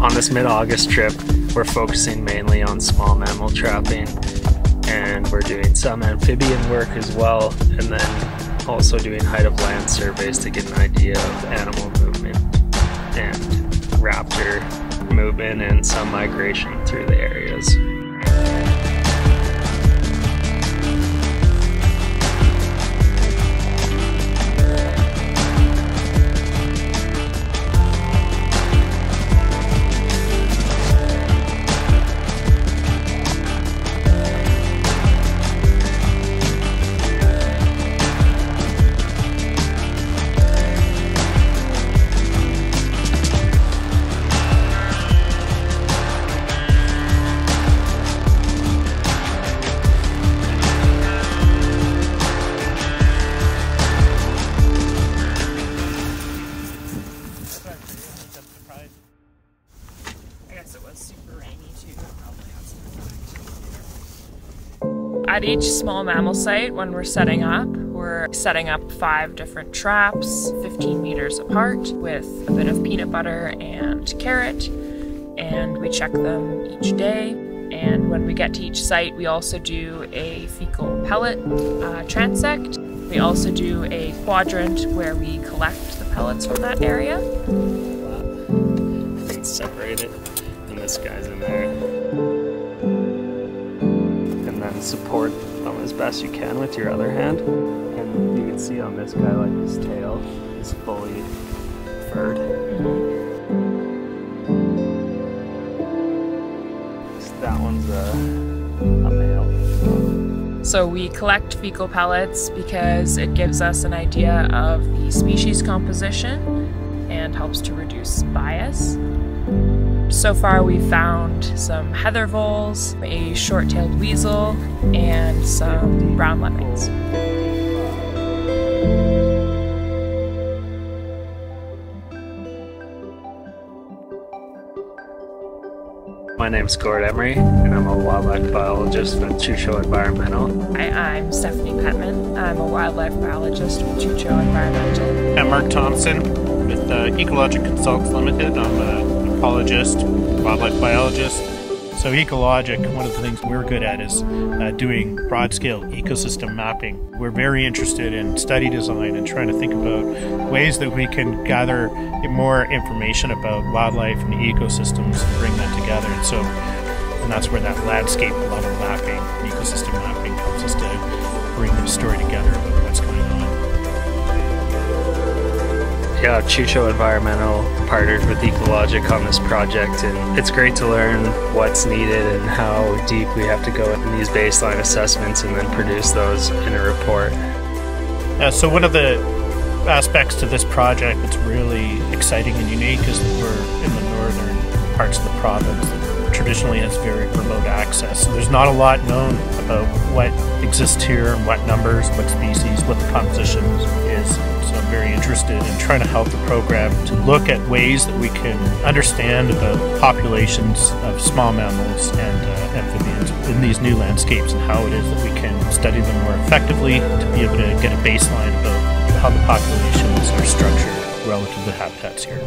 On this mid-August trip, we're focusing mainly on small mammal trapping, and we're doing some amphibian work as well, and then also doing height of land surveys to get an idea of animal movement and raptor movement and some migration through the areas. At each small mammal site, when we're setting up 5 different traps, 15 meters apart, with a bit of peanut butter and carrot, and we check them each day. And when we get to each site, we also do a fecal pellet transect. We also do a quadrant where we collect the pellets from that area. It's separated, and this guy's in there. And then support them as best you can with your other hand. And you can see on this guy, like, his tail is fully furred. So that one's a male. So we collect fecal pellets because it gives us an idea of the species composition and helps to reduce bias. So far we've found some heather voles, a short-tailed weasel, and some brown lemmings. My name's Gord Emery, and I'm a wildlife biologist with Chucho Environmental. I'm Stephanie Pettman. I'm a wildlife biologist with Chucho Environmental. I'm Mark Thompson with EcoLogic Consultants Limited. I'm an ecologist, wildlife biologist. So EcoLogic, one of the things we're good at is doing broad-scale ecosystem mapping. We're very interested in study design and trying to think about ways that we can gather more information about wildlife and ecosystems and bring that together. And that's where that landscape level mapping, ecosystem mapping, helps us to bring the story together about what's going on. Yeah, Chucho Environmental partnered with EcoLogic on this project, and it's great to learn what's needed and how deep we have to go in these baseline assessments and then produce those in a report. So one of the aspects to this project that's really exciting and unique is that we're in the northern parts of the province that traditionally has very remote access. So there's not a lot known about what exists here and what numbers, what species, what the composition is. So I'm very interested in trying to help the program to look at ways that we can understand about populations of small mammals and amphibians in these new landscapes and how it is that we can study them more effectively to be able to get a baseline about how the populations are structured relative to the habitats here.